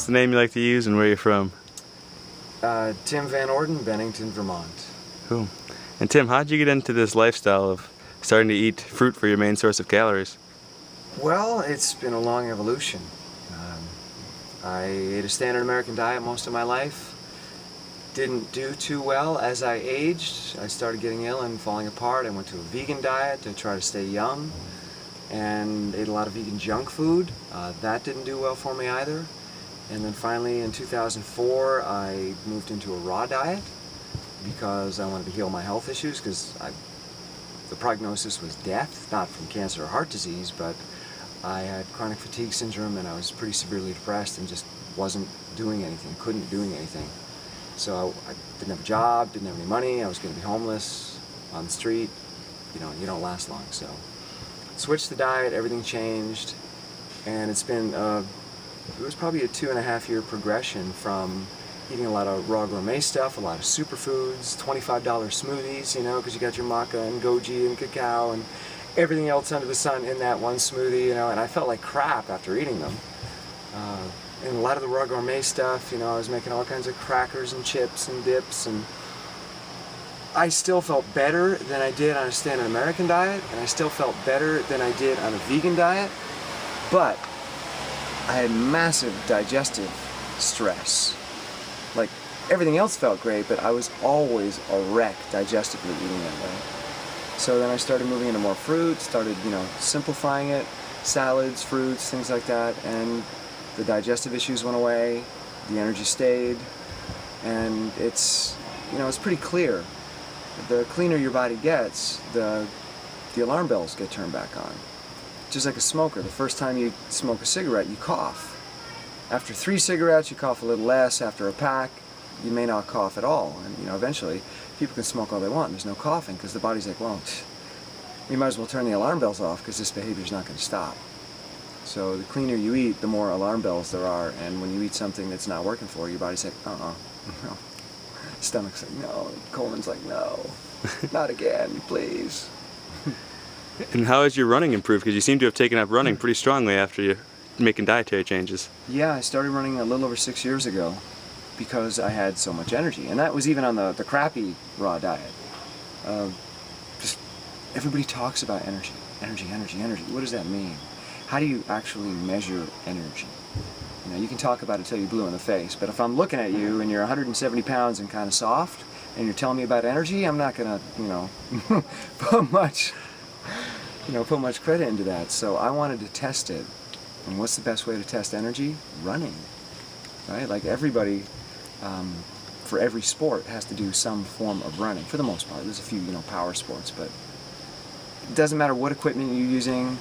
the name you like to use and where you're from? Tim Van Orden, Bennington, Vermont. Cool. And Tim, how'd you get into this lifestyle of starting to eat fruit for your main source of calories? Well, it's been a long evolution. I ate a standard American diet most of my life. Didn't do too well as I aged. I started getting ill and falling apart. I went to a vegan diet to try to stay young and ate a lot of vegan junk food. That didn't do well for me either. And then finally in 2004 I moved into a raw diet because I wanted to heal my health issues, because the prognosis was death, not from cancer or heart disease, but I had chronic fatigue syndrome and I was pretty severely depressed and just wasn't doing anything, couldn't do anything. So I didn't have a job, didn't have any money, I was going to be homeless, on the street. You know, you don't last long. So switched the diet, everything changed, and it's been, it was probably a 2.5-year progression from eating a lot of raw gourmet stuff, a lot of superfoods, $25 smoothies, you know, because you got your maca and goji and cacao and everything else under the sun in that one smoothie, you know, and I felt like crap after eating them. And a lot of the raw gourmet stuff, you know, I was making all kinds of crackers and chips and dips, and I still felt better than I did on a standard American diet, and I still felt better than I did on a vegan diet, but I had massive digestive stress. Like, everything else felt great, but I was always a wreck digestively eating that way. So then I started moving into more fruit, started, you know, simplifying it, salads, fruits, things like that, and the digestive issues went away, the energy stayed, and it's, you know, it's pretty clear. The cleaner your body gets, the alarm bells get turned back on. Just like a smoker, the first time you smoke a cigarette, you cough. After 3 cigarettes, you cough a little less. After a pack, you may not cough at all. And, you know, eventually, people can smoke all they want and there's no coughing, because the body's like, well, you might as well turn the alarm bells off because this behavior's not going to stop. So the cleaner you eat, the more alarm bells there are, and when you eat something that's not working for you, your body's like, no. Stomach's like, no. Colon's like, no. Not again, please. And how has your running improved? Because you seem to have taken up running pretty strongly after you making dietary changes. Yeah, I started running a little over 6 years ago because I had so much energy, and that was even on the crappy raw diet. Just everybody talks about energy. What does that mean? How do you actually measure energy? You know, you can talk about it till you're blue in the face, but if I'm looking at you and you're 170 pounds and kind of soft, and you're telling me about energy, I'm not gonna, you know, put much credit into that. So I wanted to test it. And what's the best way to test energy? Running, right? Like everybody, for every sport, has to do some form of running, for the most part. There's a few, you know, power sports, but it doesn't matter what equipment you're using,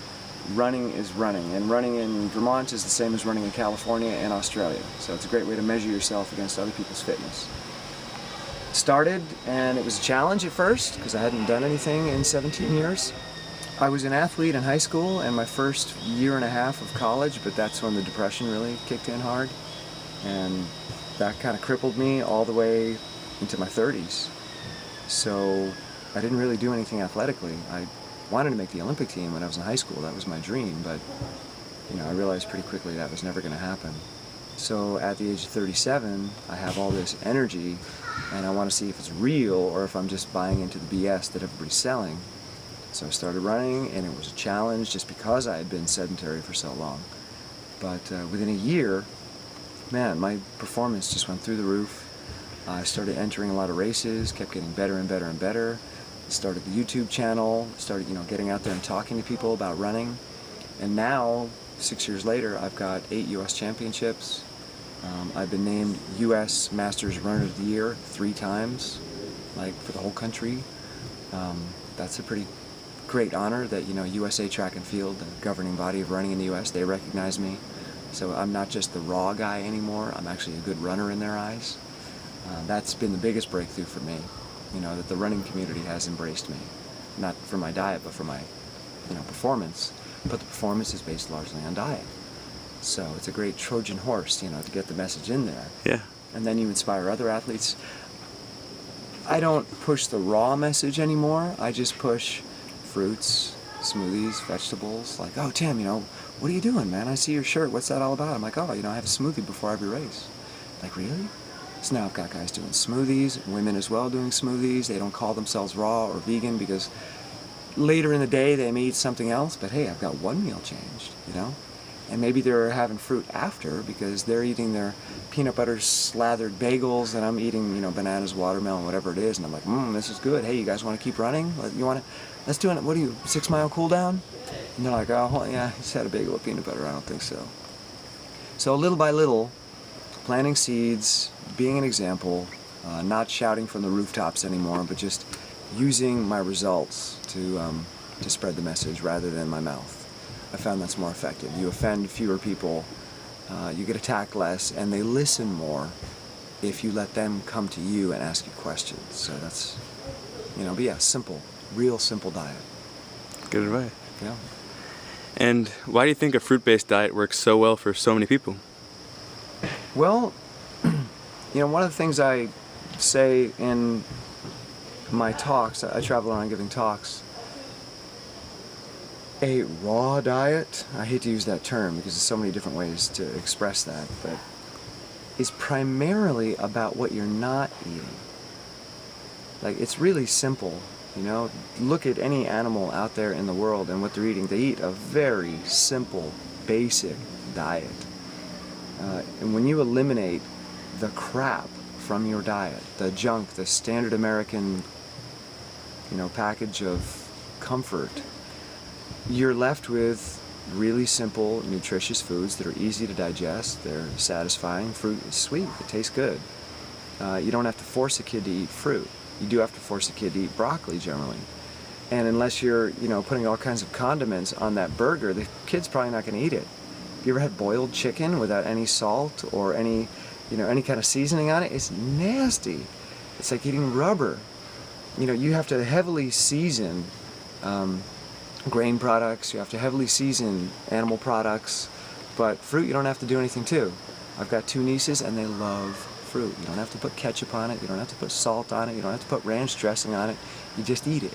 running is running. And running in Vermont is the same as running in California and Australia. So it's a great way to measure yourself against other people's fitness. Started, and it was a challenge at first, because I hadn't done anything in 17 years. I was an athlete in high school and my first 1.5 years of college, but that's when the depression really kicked in hard, and that kind of crippled me all the way into my 30s. So I didn't really do anything athletically. I wanted to make the Olympic team when I was in high school. That was my dream, but you know, I realized pretty quickly that was never going to happen. So at the age of 37, I have all this energy, and I want to see if it's real or if I'm just buying into the BS that everybody's selling. So I started running, and it was a challenge just because I had been sedentary for so long. But within a year, man, my performance just went through the roof. I started entering a lot of races, kept getting better and better and better. Started the YouTube channel, started, you know, getting out there and talking to people about running. And now, 6 years later, I've got 8 U.S. championships. I've been named U.S. Masters Runner of the Year 3 times, like for the whole country. That's a pretty great honor that, you know, USA Track and Field, the governing body of running in the U.S., they recognize me. So I'm not just the raw guy anymore, I'm actually a good runner in their eyes. That's been the biggest breakthrough for me, you know, that the running community has embraced me. Not for my diet, but for my, you know, performance. But the performance is based largely on diet. So it's a great Trojan horse, you know, to get the message in there. Yeah. And then you inspire other athletes. I don't push the raw message anymore. I just push fruits, smoothies, vegetables. Like, oh, Tim, you know, what are you doing, man? I see your shirt. What's that all about? I'm like, oh, I have a smoothie before every race. Like, really? So now I've got guys doing smoothies, women as well doing smoothies. They don't call themselves raw or vegan because later in the day they may eat something else, but hey, I've got one meal changed, And maybe they're having fruit after because they're eating their peanut butter slathered bagels and I'm eating, bananas, watermelon, whatever it is. And I'm like, this is good. Hey, you guys want to keep running? Let's do it. What are you, 6 mile cool down? And they're like, oh, well, yeah, just had a bagel with peanut butter. I don't think so. So little by little, planting seeds, being an example, not shouting from the rooftops anymore, but just using my results to spread the message rather than my mouth. I found that's more effective. You offend fewer people, you get attacked less, and they listen more if you let them come to you and ask you questions. So that's, but yeah, simple, real simple diet. Good advice. Yeah. And why do you think a fruit-based diet works so well for so many people? Well, one of the things I say in my talks, I travel around giving talks, a raw diet, I hate to use that term because there's so many different ways to express that, but is primarily about what you're not eating. Like, it's really simple, Look at any animal out there in the world and what they're eating. They eat a very simple, basic diet. And when you eliminate the crap from your diet, the junk, the standard American, package of comfort, you're left with really simple, nutritious foods that are easy to digest, they're satisfying. Fruit is sweet, it tastes good. You don't have to force a kid to eat fruit. You do have to force a kid to eat broccoli generally. And unless you're, putting all kinds of condiments on that burger, the kid's probably not going to eat it. Have you ever had boiled chicken without any salt or any kind of seasoning on it? It's nasty. It's like eating rubber. You have to heavily season grain products, you have to heavily season animal products, but fruit you don't have to do anything to. I've got 2 nieces and they love fruit. You don't have to put ketchup on it, you don't have to put salt on it, you don't have to put ranch dressing on it, you just eat it.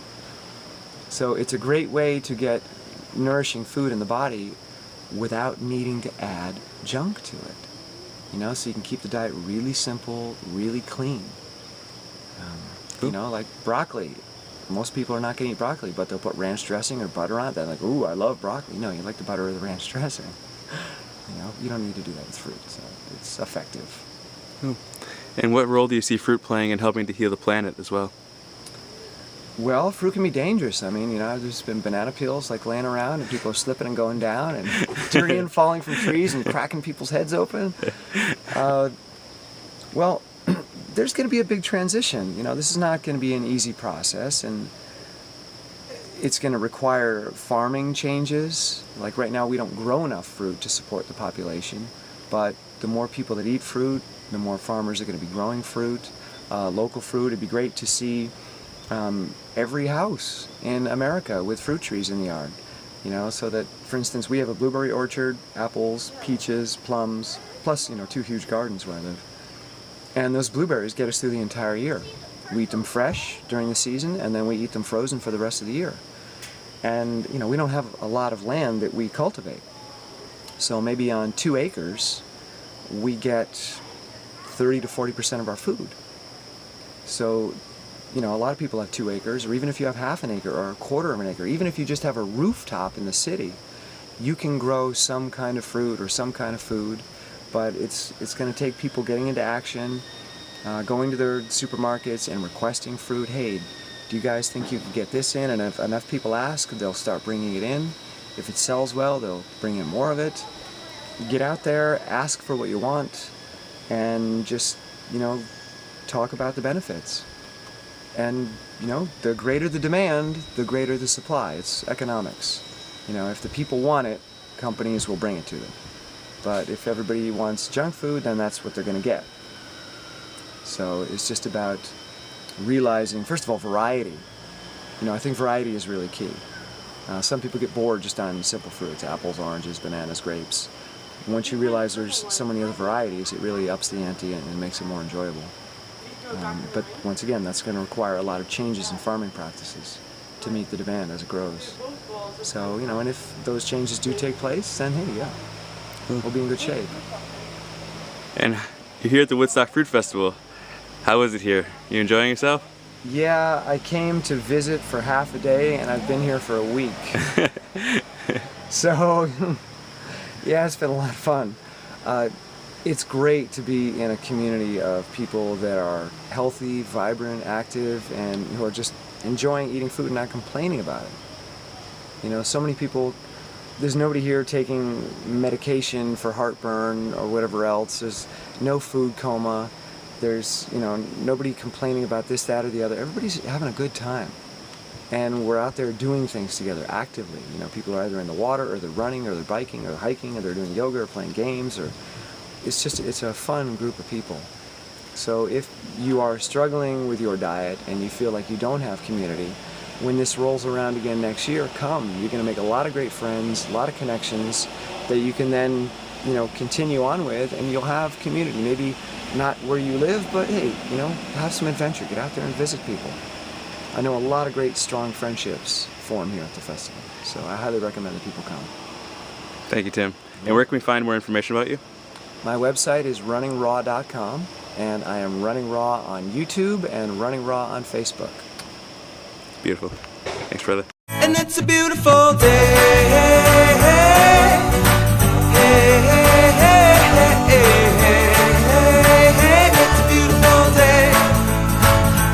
So it's a great way to get nourishing food in the body without needing to add junk to it. So you can keep the diet really simple, really clean. Like broccoli. Most people are not going to eat broccoli, but they'll put ranch dressing or butter on it. They're like, ooh, I love broccoli. No, you like the butter or the ranch dressing. You don't need to do that with fruit, so it's effective. And what role do you see fruit playing in helping to heal the planet as well? Well, fruit can be dangerous. There's been banana peels laying around and people are slipping and going down and durian falling from trees and cracking people's heads open. Well, there's going to be a big transition. This is not going to be an easy process, and it's going to require farming changes. Like right now, we don't grow enough fruit to support the population, but the more people that eat fruit, the more farmers are going to be growing fruit, local fruit. It'd be great to see every house in America with fruit trees in the yard. So that, for instance, we have a blueberry orchard, apples, peaches, plums, plus, 2 huge gardens where I live. And those blueberries get us through the entire year. We eat them fresh during the season, and then we eat them frozen for the rest of the year. And, we don't have a lot of land that we cultivate. So maybe on 2 acres, we get 30 to 40% of our food. So, a lot of people have 2 acres, or even if you have half an acre or a quarter of an acre, even if you just have a rooftop in the city, you can grow some kind of fruit or some kind of food. But it's going to take people getting into action, going to their supermarkets and requesting fruit. Hey, do you guys think you could get this in? And if enough people ask, they'll start bringing it in. If it sells well, they'll bring in more of it. Get out there, ask for what you want, and just, talk about the benefits. And, the greater the demand, the greater the supply. It's economics. If the people want it, companies will bring it to them. But if everybody wants junk food, then that's what they're going to get. So it's just about realizing, first of all, variety. I think variety is really key. Some people get bored just on simple fruits, apples, oranges, bananas, grapes. Once you realize there's so many other varieties, it really ups the ante and makes it more enjoyable. But once again, that's going to require a lot of changes in farming practices to meet the demand as it grows. So, you know, and if those changes do take place, then hey, yeah, we'll be in good shape. And you're here at the Woodstock Fruit Festival. How is it here? You enjoying yourself? Yeah, I came to visit for half a day and I've been here for a week. So, yeah, it's been a lot of fun. It's great to be in a community of people that are healthy, vibrant, active, and who are just enjoying eating food and not complaining about it. You know, so many people, there's nobody here taking medication for heartburn or whatever else. There's no food coma. There's, you know, nobody complaining about this, that, or the other. Everybody's having a good time. And we're out there doing things together actively. You know, people are either in the water, or they're running, or they're biking, or they're hiking, or they're doing yoga, or playing games, or it's a fun group of people. So if you are struggling with your diet and you feel like you don't have community, when this rolls around again next year, come. You're going to make a lot of great friends, a lot of connections that you can then, you know, continue on with, and you'll have community. Maybe not where you live, but hey, you know, have some adventure. Get out there and visit people. I know a lot of great, strong friendships form here at the festival, so I highly recommend that people come. Thank you, Tim. And where can we find more information about you? My website is runningraw.com, and I am Running Raw on YouTube and Running Raw on Facebook. Beautiful. Thanks, brother. And it's a beautiful day. It's a beautiful day.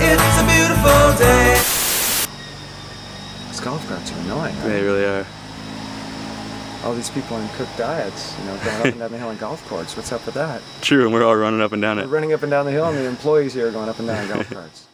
It's a beautiful day. These golf carts are annoying. Huh? They really are. All these people on cooked diets, you know, going up and down the hill on golf carts. What's up with that? True, and we're all running up and down We're it. running up and down the hill, and the employees here are going up and down golf carts.